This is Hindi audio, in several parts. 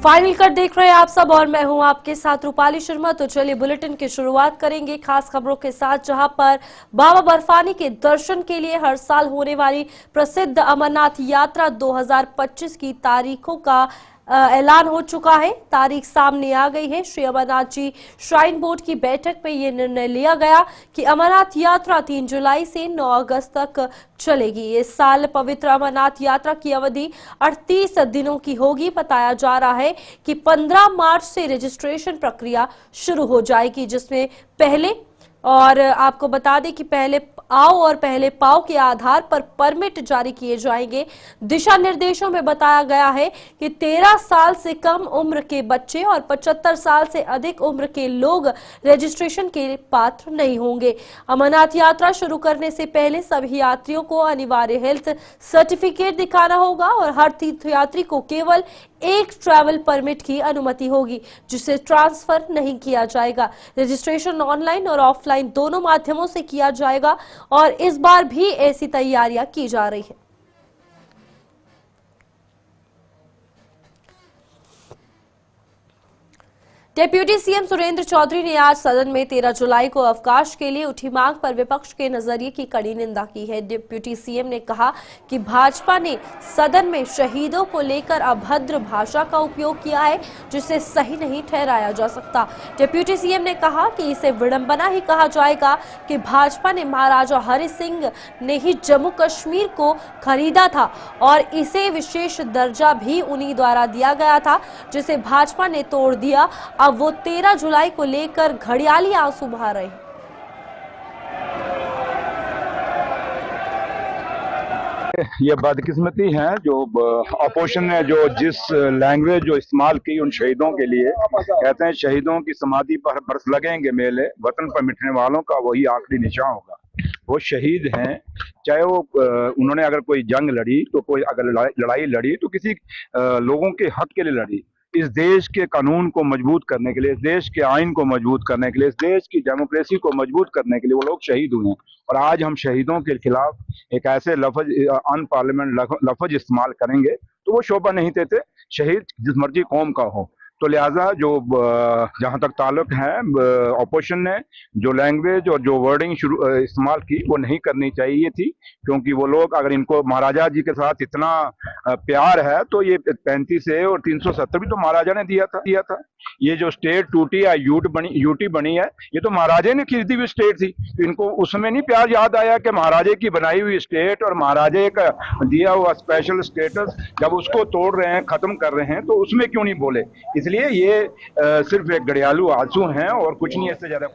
फाइनल कट देख रहे हैं आप सब और मैं हूं आपके साथ रूपाली शर्मा। तो चलिए बुलेटिन की शुरुआत करेंगे खास खबरों के साथ, जहां पर बाबा बर्फानी के दर्शन के लिए हर साल होने वाली प्रसिद्ध अमरनाथ यात्रा 2025 की तारीखों का ऐलान हो चुका है। तारीख सामने आ गई है। श्री अमरनाथ जी श्राइन बोर्ड की बैठक में यह निर्णय लिया गया कि अमरनाथ यात्रा 3 जुलाई से 9 अगस्त तक चलेगी। इस साल पवित्र अमरनाथ यात्रा की अवधि 38 दिनों की होगी। बताया जा रहा है कि 15 मार्च से रजिस्ट्रेशन प्रक्रिया शुरू हो जाएगी, जिसमें पहले और आपको बता दें कि पहले आओ और पहले पाओ के आधार पर परमिट जारी किए जाएंगे। दिशा निर्देशों में बताया गया है कि 13 साल से कम उम्र के बच्चे और 75 साल से अधिक उम्र के लोग रजिस्ट्रेशन के पात्र नहीं होंगे। अमरनाथ यात्रा शुरू करने से पहले सभी यात्रियों को अनिवार्य हेल्थ सर्टिफिकेट दिखाना होगा और हर तीर्थयात्री को केवल एक ट्रैवल परमिट की अनुमति होगी, जिसे ट्रांसफर नहीं किया जाएगा। रजिस्ट्रेशन ऑनलाइन और ऑफलाइन दोनों माध्यमों से किया जाएगा और इस बार भी ऐसी तैयारियां की जा रही है। डिप्यूटी सीएम सुरेंद्र चौधरी ने आज सदन में 13 जुलाई को अवकाश के लिए उठी मांग पर विपक्ष के नजरिए की कड़ी निंदा की है। डिप्यूटी सीएम ने कहा कि भाजपा ने सदन में शहीदों को लेकर अभद्र भाषा का उपयोग किया है, जिसे सही नहीं ठहराया जा सकता। डिप्यूटी सीएम ने कहा कि इसे विडंबना ही कहा जाएगा कि भाजपा ने महाराजा हरि सिंह ने ही जम्मू कश्मीर को खरीदा था और इसे विशेष दर्जा भी उन्हीं द्वारा दिया गया था, जिसे भाजपा ने तोड़ दिया। अब वो 13 जुलाई को लेकर घड़ियाली आंसू बहा रहे हैं। ये बदकिस्मती है जो अपोजिशन ने जो जिस लैंग्वेज जो इस्तेमाल की उन शहीदों के लिए। कहते हैं शहीदों की समाधि पर बरस लगेंगे मेले, वतन पर मिटने वालों का वही आखिरी निशान होगा। वो शहीद हैं, चाहे वो उन्होंने अगर कोई जंग लड़ी तो कोई अगर लड़ाई लड़ी तो किसी लोगों के हक के लिए लड़ी। इस देश के कानून को मजबूत करने के लिए, इस देश के आइन को मजबूत करने के लिए, इस देश की डेमोक्रेसी को मजबूत करने के लिए वो लोग शहीद हुए हैं। और आज हम शहीदों के खिलाफ एक ऐसे लफ्ज अनपार्लियामेंट लफ्ज इस्तेमाल करेंगे तो वो शोभा नहीं देते। शहीद जिस मर्जी कौम का हो। तो लिहाजा जो जहां तक ताल्लुक है अपोजिशन ने जो लैंग्वेज और जो वर्डिंग इस्तेमाल की वो नहीं करनी चाहिए थी, क्योंकि वो लोग अगर इनको महाराजा जी के साथ इतना प्यार है तो ये 35 से और 370 भी तो महाराजा ने दिया था। ये जो स्टेट टूटी या यूटी बनी है, ये तो महाराजे ने खरीदी हुई स्टेट थी। तो इनको उसमें नहीं प्यार याद आया कि महाराजे की बनाई हुई स्टेट और महाराजे का दिया हुआ स्पेशल स्टेटस जब उसको तोड़ रहे हैं, खत्म कर रहे हैं, तो उसमें क्यों नहीं बोले। इसलिए ये सिर्फ एक घड़ियालू आंसू हैं और कुछ नहीं इससे ज्यादा।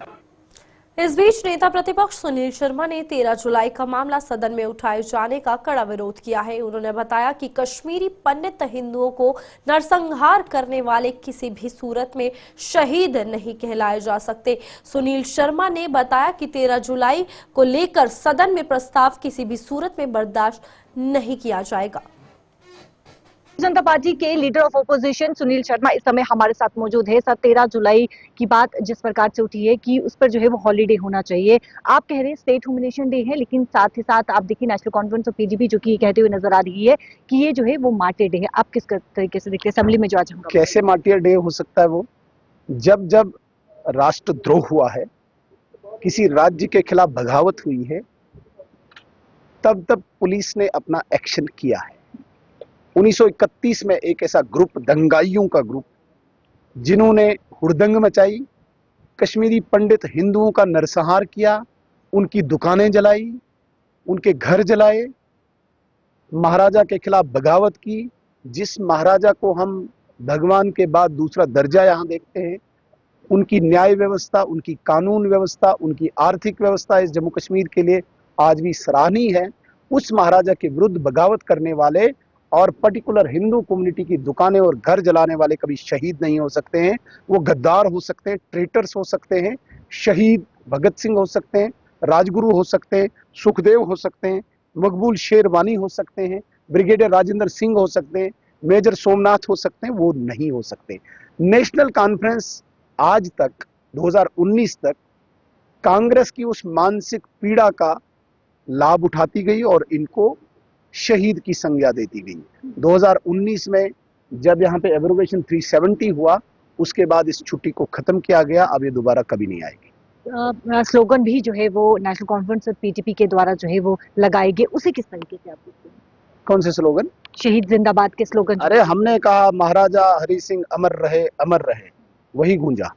इस बीच नेता प्रतिपक्ष सुनील शर्मा ने 13 जुलाई का मामला सदन में उठाए जाने का कड़ा विरोध किया है। उन्होंने बताया कि कश्मीरी पंडित हिंदुओं को नरसंहार करने वाले किसी भी सूरत में शहीद नहीं कहलाए जा सकते। सुनील शर्मा ने बताया कि 13 जुलाई को लेकर सदन में प्रस्ताव किसी भी सूरत में बर्दाश्त नहीं किया जाएगा। जनता पार्टी के leader of opposition Sunil Sharma इस समय हमारे साथ मौजूद है। सर, 13 जुलाई की बात जिस प्रकार से उठी है कि उस पर जो है वो हॉलीडे होना चाहिए। आप कह रहे हैं स्टेट ह्यूमिलेशन डे है, लेकिन साथ ही साथ आप देखिए नेशनल कॉन्फ्रेंस ऑफ पीडीपी जो कि कहते हुए नजर आ रही है कि ये जो है वो मार्टियर डे है। आप किस तरीके से देखते हैं असेंबली में जो आज कैसे मार्टियर डे हो सकता है? वो जब राष्ट्रद्रोह हुआ है, किसी राज्य के खिलाफ बगावत हुई है, तब पुलिस ने अपना एक्शन किया है। 1931 में एक ऐसा ग्रुप, दंगाइयों का ग्रुप, जिन्होंने हुड़दंग मचाई, कश्मीरी पंडित हिंदुओं का नरसंहार किया, उनकी दुकानें जलाई, उनके घर जलाए, महाराजा के खिलाफ बगावत की। जिस महाराजा को हम भगवान के बाद दूसरा दर्जा यहां देखते हैं, उनकी न्याय व्यवस्था, उनकी कानून व्यवस्था, उनकी आर्थिक व्यवस्था इस जम्मू कश्मीर के लिए आज भी सराहनीय है। उस महाराजा के विरुद्ध बगावत करने वाले और पर्टिकुलर हिंदू कम्युनिटी की दुकानें और घर जलाने वाले कभी शहीद नहीं हो सकते हैं। वो गद्दार हो सकते हैं, ट्रेटर्स हो सकते हैं, शहीद भगत सिंह हो सकते हैं, राजगुरु हो सकते हैं, सुखदेव हो सकते हैं, मकबूल शेरवानी हो सकते हैं, ब्रिगेडियर राजेंद्र सिंह हो सकते हैं, मेजर सोमनाथ हो सकते हैं, वो नहीं हो सकते। नेशनल कॉन्फ्रेंस आज तक 2019 तक कांग्रेस की उस मानसिक पीड़ा का लाभ उठाती गई और इनको शहीद की संज्ञा देती गई। 2019 में जब यहाँ पे एब्रोगेशन 370 हुआ उसके बाद इस छुट्टी को खत्म किया गया। अब ये दोबारा कभी नहीं आएगी। स्लोगन भी जो है वो नेशनल कॉन्फ्रेंस और पीटीपी के द्वारा जो है वो लगाए गए, उसे किस तरीके से आप देखते हैं? कौन से स्लोगन? शहीद जिंदाबाद के स्लोगन। अरे हमने कहा महाराजा हरि सिंह अमर रहे, वही गूंजा।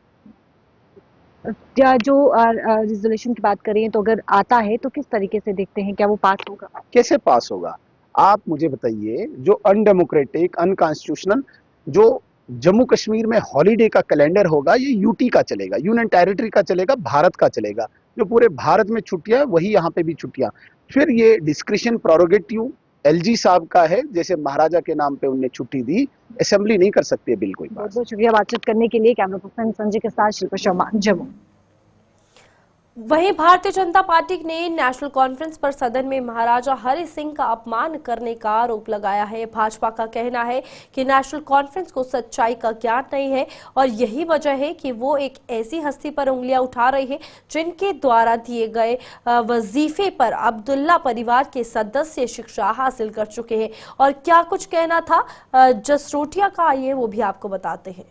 जो रिजोल्यूशन की बात करें तो अगर आता है तो किस तरीके से देखते हैं, क्या वो पास होगा? कैसे पास होगा? आप मुझे बताइए, जो अनडेमोक्रेटिक, अनकॉन्स्टिट्यूशनल, जो जम्मू कश्मीर में हॉलीडे का कैलेंडर होगा, ये यूटी का चलेगा, यूनियन टेरिटरी का चलेगा, भारत का चलेगा। जो पूरे भारत में छुट्टियां, वही यहाँ पे भी छुट्टियां। फिर ये डिस्क्रिशन प्रोरोगेटिव एलजी साहब का है, जैसे महाराजा के नाम पे उनने छुट्टी दी, असेंबली नहीं कर सकती है बिल कोई। बहुत बहुत शुक्रिया बातचीत करने के लिए। कैमरा पर्सन संजय के साथ शिल्पा शर्मा, जम्मू। वहीं भारतीय जनता पार्टी ने नेशनल कॉन्फ्रेंस पर सदन में महाराजा हरि सिंह का अपमान करने का आरोप लगाया है। भाजपा का कहना है कि नेशनल कॉन्फ्रेंस को सच्चाई का ज्ञान नहीं है और यही वजह है कि वो एक ऐसी हस्ती पर उंगलियां उठा रही है जिनके द्वारा दिए गए वजीफे पर अब्दुल्ला परिवार के सदस्य शिक्षा हासिल कर चुके हैं। और क्या कुछ कहना था जसरोटिया का, आइए वो भी आपको बताते हैं।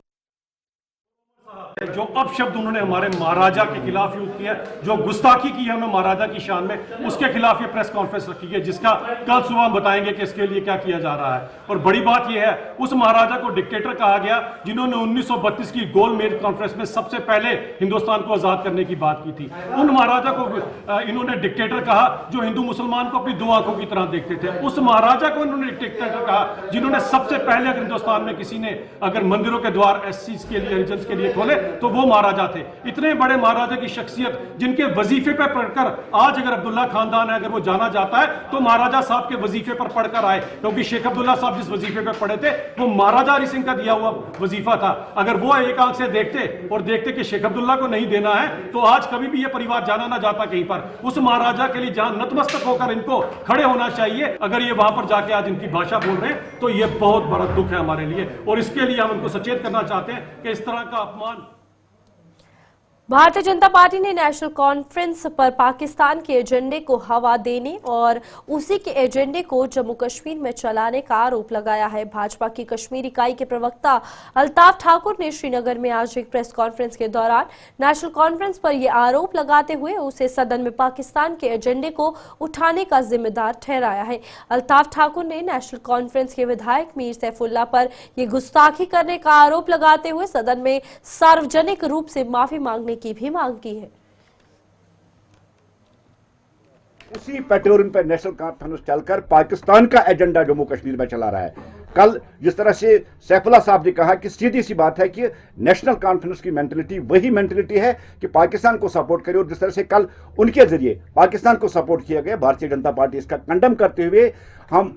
जो अपशब्द उन्होंने हमारे महाराजा के खिलाफ यूज किया, जो गुस्ताखी की है उन्होंने महाराजा की शान में, उसके खिलाफ ये प्रेस कॉन्फ्रेंस रखी है, जिसका कल सुबह हम बताएंगे कि इसके लिए क्या किया जा रहा है। और बड़ी बात यह है, उस महाराजा को डिक्टेटर कहा गया जिन्होंने 1932 की गोलमेज कॉन्फ्रेंस में सबसे पहले हिंदुस्तान को आजाद करने की बात की थी। उन महाराजा को इन्होंने डिक्टेटर कहा जो हिंदू मुसलमान को अपनी दो आंखों की तरह देखते थे। उस महाराजा को इन्होंने डिक्टेटर कहा जिन्होंने सबसे पहले अगर हिंदुस्तान में किसी ने अगर मंदिरों के द्वार एससी के लिए, हरिजन के लिए खोले तो वो महाराजा थे। इतने बड़े महाराजा की शख्सियत जिनके वजीफे पर पढ़कर आज अगर अब्दुल्ला खानदान है, अगर वो जाना जाता है तो महाराजा साहब के वजीफे पर पढ़कर आए, क्योंकि शेख अब्दुल्ला साहब जिस वजीफे पर पढ़े थे वो महाराजा हरि सिंह का दिया हुआ वजीफा था। अगर वो एक आंख से देखते और देखते कि शेख अब्दुल्ला को नहीं देना है तो आज कभी भी ये परिवार जाना ना जाता कहीं पर। उस महाराजा के लिए जहां नतमस्तक होकर इनको खड़े होना चाहिए, अगर ये वहां पर जाके आज इनकी भाषा बोल रहे हैं तो ये बहुत बड़ा दुख है हमारे लिए। और इसके लिए हम उनको सचेत करना चाहते हैं कि इस तरह का अपमान। भारतीय जनता पार्टी ने नेशनल कॉन्फ्रेंस पर पाकिस्तान के एजेंडे को हवा देने और उसी के एजेंडे को जम्मू कश्मीर में चलाने का आरोप लगाया है। भाजपा की कश्मीर इकाई के प्रवक्ता अल्ताफ ठाकुर ने श्रीनगर में आज एक प्रेस कॉन्फ्रेंस के दौरान नेशनल कॉन्फ्रेंस पर यह आरोप लगाते हुए उसे सदन में पाकिस्तान के एजेंडे को उठाने का जिम्मेदार ठहराया है। अल्ताफ ठाकुर ने नेशनल कॉन्फ्रेंस के विधायक मीर सैफुल्लाह पर यह गुस्ताखी करने का आरोप लगाते हुए सदन में सार्वजनिक रूप से माफी मांगने की भी मांग की है। उसी पैटर्न पर नेशनल कॉन्फ्रेंस चलकर पाकिस्तान का एजेंडा जम्मू कश्मीर में चला रहा है। कल जिस तरह से सैफुल्लाह साहब ने कहा कि सीधी सी बात है कि नेशनल कॉन्फ्रेंस की मेंटलिटी वही मेंटलिटी है कि पाकिस्तान को सपोर्ट करे, और जिस तरह से कल उनके जरिए पाकिस्तान को सपोर्ट किया गया, भारतीय जनता पार्टी इसका कंडम करते हुए हम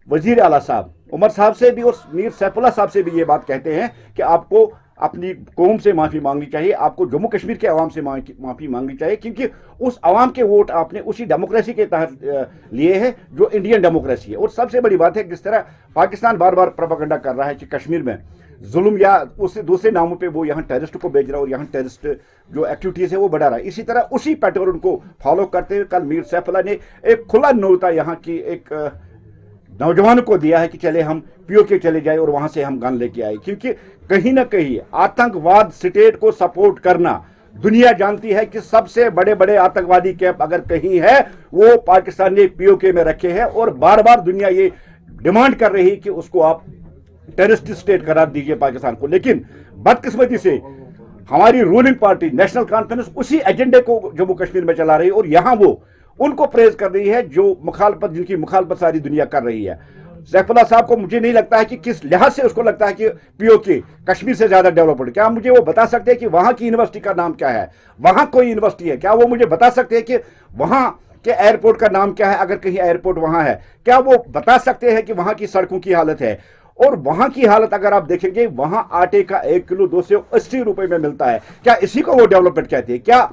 वजीर आला साहब उमर साहब से भी और मीर सैफुल्लाह साहब से भी ये बात कहते हैं कि आपको अपनी कौम से माफी मांगनी चाहिए, आपको जम्मू कश्मीर के अवाम से माफी मांगनी चाहिए, क्योंकि उस अवाम के वोट आपने उसी डेमोक्रेसी के तहत लिए हैं जो इंडियन डेमोक्रेसी है। और सबसे बड़ी बात है किस तरह पाकिस्तान बार बार प्रोपेगेंडा कर रहा है कि कश्मीर में जुल्म या उससे दूसरे नामों पे वो यहाँ टेररिस्ट को भेज रहा है और यहाँ टेररिस्ट जो एक्टिविटीज है वो बढ़ा रहा है। इसी तरह उसी पैटर्न को फॉलो करते हुए कल मीर सैफुल्लाह ने एक खुला न्योता यहाँ की एक नौजवानों को दिया है कि चले हम पीओके चले जाए और वहां से हम गन लेके आए, क्योंकि कहीं ना कहीं आतंकवाद स्टेट को सपोर्ट करना दुनिया जानती है कि सबसे बड़े बड़े आतंकवादी कैंप अगर कहीं है वो पाकिस्तान ने पीओके में रखे हैं। और बार बार दुनिया ये डिमांड कर रही है कि उसको आप टेररिस्ट स्टेट करार दीजिए पाकिस्तान को। लेकिन बदकिस्मती से हमारी रूलिंग पार्टी नेशनल कॉन्फ्रेंस उसी एजेंडे को जम्मू कश्मीर में चला रही है और यहां वो उनको प्रेज कर रही है जो मुखालफत, जिनकी मुखालफत सारी दुनिया कर रही है। सैफुल्लाह साहब को मुझे नहीं लगता है कि किस लिहाज से उसको लगता है कि पीओके कश्मीर से ज्यादा डेवलप्ड। क्या मुझे वो बता सकते हैं कि वहां की यूनिवर्सिटी का नाम क्या है, वहां कोई यूनिवर्सिटी है क्या? वो मुझे बता सकते हैं कि वहां के एयरपोर्ट का नाम क्या है, अगर कहीं एयरपोर्ट वहां है? क्या वो बता सकते हैं कि वहां की सड़कों की हालत है? और वहां की हालत अगर आप देखेंगे, वहां आटे का 1 किलो 280 रुपए में मिलता है। क्या इसी को वो डेवलपमेंट कहते हैं? क्या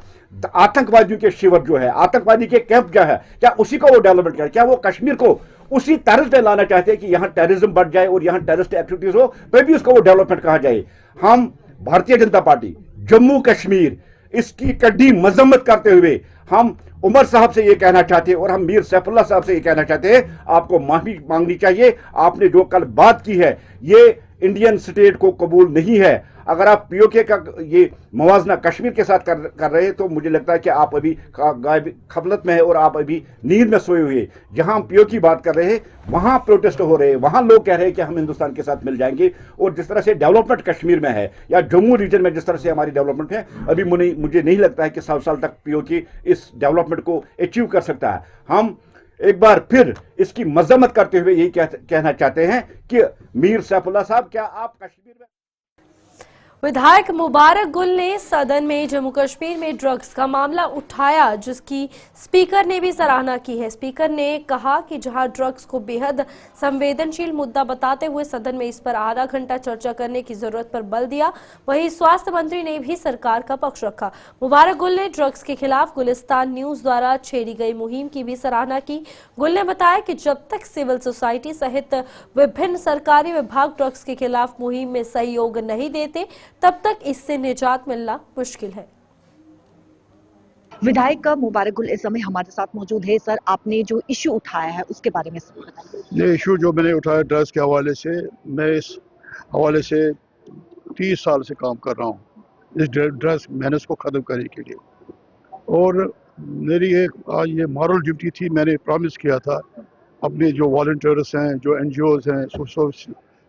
आतंकवादियों के शिविर जो है, आतंकवादी के कैंप जो है, क्या उसी को वो डेवलपमेंट कहते हैं? क्या वो कश्मीर को उसी तर्ज पे लाना चाहते हैं कि यहां टेररिज्म बढ़ जाए और यहां टेररिस्ट एक्टिविटीज हो, तभी उसको वो डेवलपमेंट कहा जाए? हम भारतीय जनता पार्टी जम्मू कश्मीर इसकी कड़ी मजम्मत करते हुए हम उमर साहब से ये कहना चाहते हैं और हम मीर सैफुल्लाह साहब से ये कहना चाहते हैं, आपको माफी मांगनी चाहिए। आपने जो कल बात की है ये इंडियन स्टेट को कबूल नहीं है। अगर आप पीओके का ये मवाजना कश्मीर के साथ कर रहे हैं तो मुझे लगता है कि आप अभी खपलत में है और आप अभी नींद में सोए हुए। जहां हम पीओके की बात कर रहे हैं वहां प्रोटेस्ट हो रहे हैं, वहां लोग कह रहे हैं कि हम हिंदुस्तान के साथ मिल जाएंगे। और जिस तरह से डेवलपमेंट कश्मीर में है या जम्मू रीजन में जिस तरह से हमारी डेवलपमेंट है, अभी मुझे नहीं लगता है कि 100 साल तक पीओके इस डेवलपमेंट को अचीव कर सकता है। हम एक बार फिर इसकी मजम्मत करते हुए यही कहना चाहते हैं कि मीर सैफुल्लाह साहब, क्या आप कश्मीर में विधायक मुबारक गुल ने सदन में जम्मू कश्मीर में ड्रग्स का मामला उठाया, जिसकी स्पीकर ने भी सराहना की है। स्पीकर ने कहा कि जहां ड्रग्स को बेहद संवेदनशील मुद्दा बताते हुए सदन में इस पर आधा घंटा चर्चा करने की जरूरत पर बल दिया, वहीं स्वास्थ्य मंत्री ने भी सरकार का पक्ष रखा। मुबारक गुल ने ड्रग्स के खिलाफ गुलिस्तान न्यूज द्वारा छेड़ी गई मुहिम की भी सराहना की। गुल ने बताया कि जब तक सिविल सोसाइटी सहित विभिन्न सरकारी विभाग ड्रग्स के खिलाफ मुहिम में सहयोग नहीं देते तब तक इससे निजात मिलना मुश्किल है। विधायक मुबारक गुल इस समय हमारे साथ मौजूद है। सर, आपने जो इश्यू उठाया है उसके बारे में बताइए। ये इशू जो मैंने उठाया ड्रग्स के हवाले से, मैं इस हवाले से 30 साल से काम कर रहा हूँ इस ड्रग्स मेनेस को ख़त्म करने के लिए। और मेरी एक आज ये मॉरल ड्यूटी थी, मैंने प्रॉमिस किया था अपने जो वॉलंटियर्स हैं, जो एनजीओज हैं,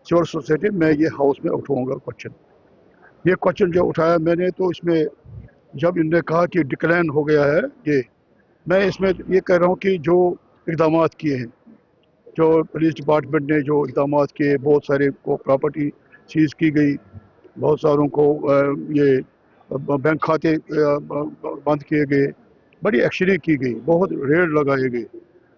सिविल सोसाइटी में, ये हाउस में उठाऊँगा क्वेश्चन। ये क्वेश्चन जो उठाया मैंने, तो इसमें जब इन्होंने कहा कि डिक्लाइन हो गया है, ये मैं इसमें ये कह रहा हूँ कि जो इक़दाम किए हैं, जो पुलिस डिपार्टमेंट ने जो इक़दाम किए, बहुत सारे को प्रॉपर्टी सीज की गई, बहुत सारों को ये बैंक खाते बंद किए गए, बड़ी एक्शनें की गई, बहुत रेड लगाए गए।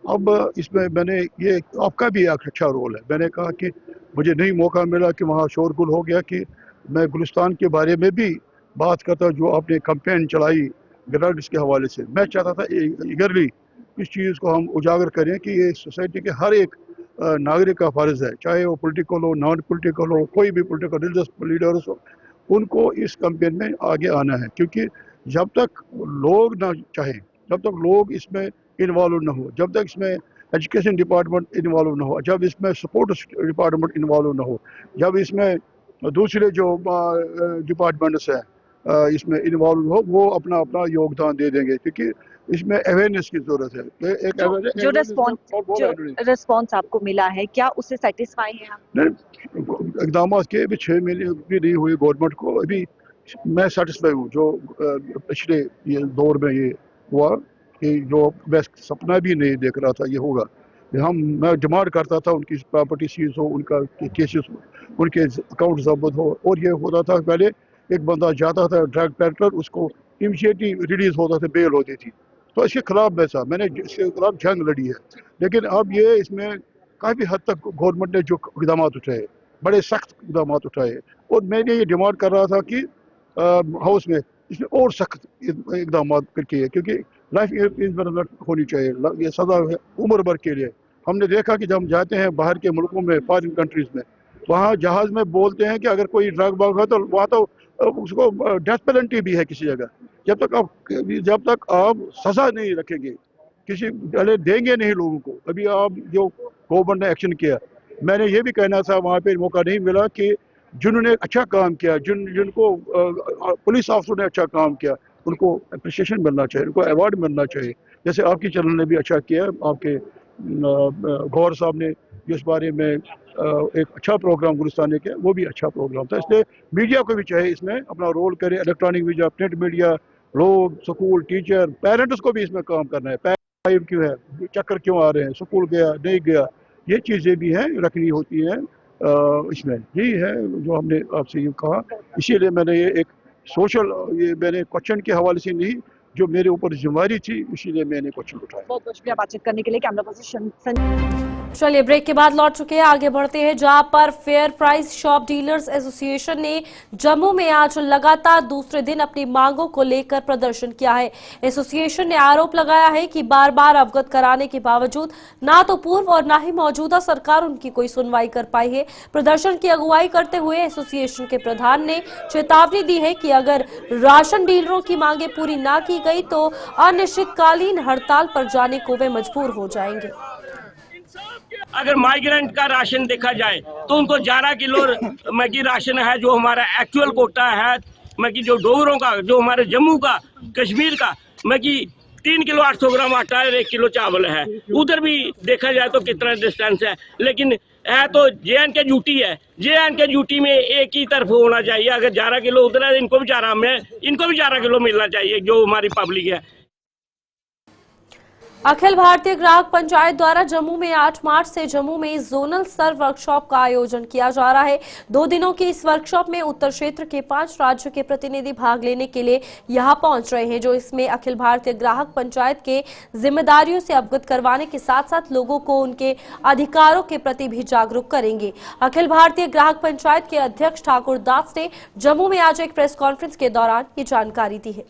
अब इसमें मैंने ये आपका भी एक अच्छा रोल है। मैंने कहा कि मुझे नहीं मौका मिला कि वहाँ शोरगुल हो गया कि मैं गुलिस्तान के बारे में भी बात करता, जो आपने कैंपेन चलाई ड्रग्स के हवाले से। मैं चाहता था ईगरली इस चीज़ को हम उजागर करें कि ये सोसाइटी के हर एक नागरिक का फ़र्ज़ है, चाहे वो पॉलिटिकल हो, नॉन पॉलिटिकल हो, कोई भी पॉलिटिकल रिलीजियस लीडर्स हो, उनको इस कैंपेन में आगे आना है। क्योंकि जब तक लोग ना चाहें, जब तक लोग इसमें इन्वॉल्व ना हो, जब तक इसमें एजुकेशन डिपार्टमेंट इन्वॉल्व ना हो, जब इसमें सपोर्ट डिपार्टमेंट इन्वॉल्व ना हो, जब इसमें दूसरे जो डिपार्टमेंट्स हैं इसमें इन्वॉल्व हो, वो अपना अपना योगदान दे देंगे। क्योंकि इसमें अवेयरनेस की जरूरत है। जो रिस्पॉन्स आपको मिला है, क्या उससे सेटिस्फाई हैं आप? इकदाम के अभी 6 महीने भी नहीं हुए गवर्नमेंट को, अभी मैं सेटिस्फाई हूँ। जो पिछले ये दौर में ये हुआ कि जो मैं सपना भी नहीं देख रहा था ये होगा। मैं डिमांड करता था उनकी प्रॉपर्टी सीज हो, उनका केसेस हो, उनके अकाउंट जब्त हो। और ये होता था, पहले एक बंदा जाता था ड्रग पैक्टर, उसको इमीडिएटली रिलीज होता था, बेल होती थी। तो इसके खिलाफ मैंने इसके खिलाफ जंग लड़ी है। लेकिन अब ये इसमें काफ़ी हद तक गवर्नमेंट ने जो इकदाम उठाए, बड़े सख्त इकदाम उठाए, और मैंने ये डिमांड कर रहा था कि हाउस में इसमें और सख्त इकदाम करके, क्योंकि लाइफ इम्प्रिजनमेंट होनी चाहिए, ये सज़ा है उम्र भर के लिए। हमने देखा कि जब हम जाते हैं बाहर के मुल्कों में, फॉरेन कंट्रीज़ में, वहाँ जहाज़ में बोलते हैं कि अगर कोई ड्रग बाग है तो वहाँ तो उसको डेथ पेनल्टी भी है किसी जगह। जब तक आप सज़ा नहीं रखेंगे, किसी पहले देंगे नहीं लोगों को। अभी आप जो गवर्नमेंट ने एक्शन किया, मैंने ये भी कहना था, वहाँ पे मौका नहीं मिला कि जिन्होंने अच्छा काम किया, जिनको पुलिस अफसरों ने अच्छा काम किया, उनको अप्रिसिएशन मिलना चाहिए, उनको अवार्ड मिलना चाहिए। जैसे आपकी चैनल ने भी अच्छा किया, आपके गौर साहब ने इस बारे में एक अच्छा प्रोग्राम गुलिस्तान ने किया, वो भी अच्छा प्रोग्राम था। इसलिए मीडिया को भी चाहिए इसमें अपना रोल करे, इलेक्ट्रॉनिक मीडिया, प्रिंट मीडिया, लोग, स्कूल, टीचर, पेरेंट्स को भी इसमें काम करना है। पेरेंट्स क्यों है, चक्कर क्यों आ रहे हैं, स्कूल गया नहीं गया, ये चीज़ें भी हैं, रखनी होती हैं। इसमें यही है जो हमने आपसे ये कहा। इसीलिए मैंने ये एक सोशल, ये मैंने क्वेश्चन के हवाले से नहीं, जो मेरे ऊपर जिम्मेदारी थी, इसीलिए मैंने क्वेश्चन उठाया। बहुत बहुत शुक्रिया बातचीत करने के लिए। Camera person. चलिए ब्रेक के बाद लौट चुके हैं, आगे बढ़ते हैं। जहां पर fair price shop dealers association ने जम्मू में आज लगातार दूसरे दिन अपनी मांगों को लेकर प्रदर्शन किया है। एसोसिएशन ने आरोप लगाया है कि बार बार अवगत कराने के बावजूद ना तो पूर्व और ना ही मौजूदा सरकार उनकी कोई सुनवाई कर पाई है। प्रदर्शन की अगुवाई करते हुए एसोसिएशन के प्रधान ने चेतावनी दी है कि अगर राशन डीलरों की मांगे पूरी ना की गई तो अनिश्चितकालीन हड़ताल पर जाने को वे मजबूर हो जाएंगे। अगर माइग्रेंट का राशन देखा जाए तो उनको 11 किलो मैगी राशन है जो हमारा एक्चुअल कोटा है। मैगी जो डोगरों का, जो हमारे जम्मू का, कश्मीर का, मैगी 3 किलो 800 ग्राम आटा है, 1 किलो चावल है। उधर भी देखा जाए तो कितना डिस्टेंस है, लेकिन है तो JNK यूटी है। JNK यूटी में एक ही तरफ होना चाहिए। अगर 11 किलो उधर है, इनको भी 11 किलो मिलना चाहिए जो हमारी पब्लिक है। अखिल भारतीय ग्राहक पंचायत द्वारा जम्मू में 8 मार्च से जम्मू में जोनल स्तर वर्कशॉप का आयोजन किया जा रहा है। 2 दिनों की इस वर्कशॉप में उत्तर क्षेत्र के 5 राज्यों के प्रतिनिधि भाग लेने के लिए यहां पहुंच रहे हैं, जो इसमें अखिल भारतीय ग्राहक पंचायत के जिम्मेदारियों से अवगत करवाने के साथ साथ लोगों को उनके अधिकारों के प्रति भी जागरूक करेंगे। अखिल भारतीय ग्राहक पंचायत के अध्यक्ष ठाकुर दास ने जम्मू में आज एक प्रेस कॉन्फ्रेंस के दौरान ये जानकारी दी है।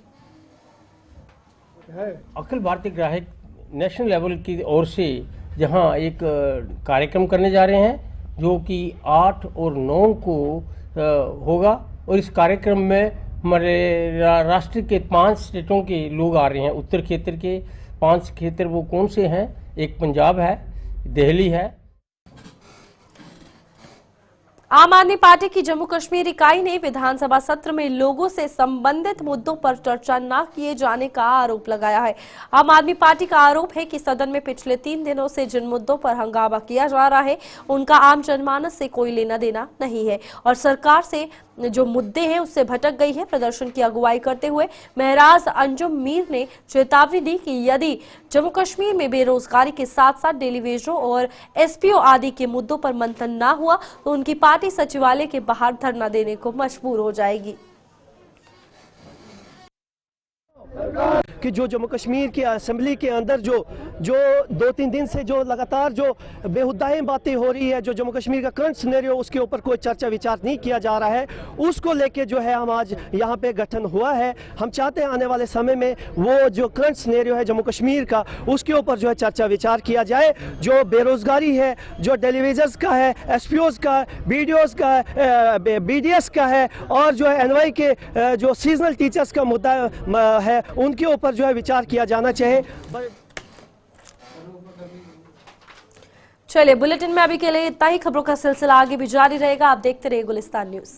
अखिल भारतीय ग्राहक नेशनल लेवल की ओर से जहां एक कार्यक्रम करने जा रहे हैं जो कि 8 और 9 को होगा, और इस कार्यक्रम में हमारे राष्ट्र के 5 स्टेटों के लोग आ रहे हैं। उत्तर क्षेत्र के 5 क्षेत्र वो कौन से हैं? एक पंजाब है, दिल्ली है। आम आदमी पार्टी की जम्मू कश्मीर इकाई ने विधानसभा सत्र में लोगों से संबंधित मुद्दों पर चर्चा न किए जाने का आरोप लगाया है। आम आदमी पार्टी का आरोप है कि सदन में पिछले 3 दिनों से जिन मुद्दों पर हंगामा किया जा रहा है उनका आम जनमानस से कोई लेना देना नहीं है और सरकार से जो मुद्दे हैं उससे भटक गई है। प्रदर्शन की अगुवाई करते हुए महराज अंजुम मीर ने चेतावनी दी कि यदि जम्मू कश्मीर में बेरोजगारी के साथ साथ डेली वेजों और SPO आदि के मुद्दों पर मंथन न हुआ तो उनकी पार्टी सचिवालय के बाहर धरना देने को मजबूर हो जाएगी। कि जो जम्मू कश्मीर की असेंबली के अंदर जो 2-3 दिन से जो लगातार जो बेहुदाएं बातें हो रही है, जो जम्मू कश्मीर का करंट सिनेरियो, उसके ऊपर कोई चर्चा विचार नहीं किया जा रहा है, उसको लेके जो है हम आज यहाँ पे गठन हुआ है। हम चाहते हैं आने वाले समय में वो जो करंट सिनेरियो है जम्मू कश्मीर का, उसके ऊपर जो है चर्चा विचार किया जाए। जो बेरोजगारी है, जो टेलीविजन का है, SPOs का, BDOs का, BDS का है, और जो है NY के जो सीजनल टीचर्स का मुद्दा है, उनके ऊपर जो है विचार किया जाना चाहिए। चलिए, बुलेटिन में अभी के लिए इतना ही। खबरों का सिलसिला आगे भी जारी रहेगा। आप देखते रहिए गुलिस्तान न्यूज।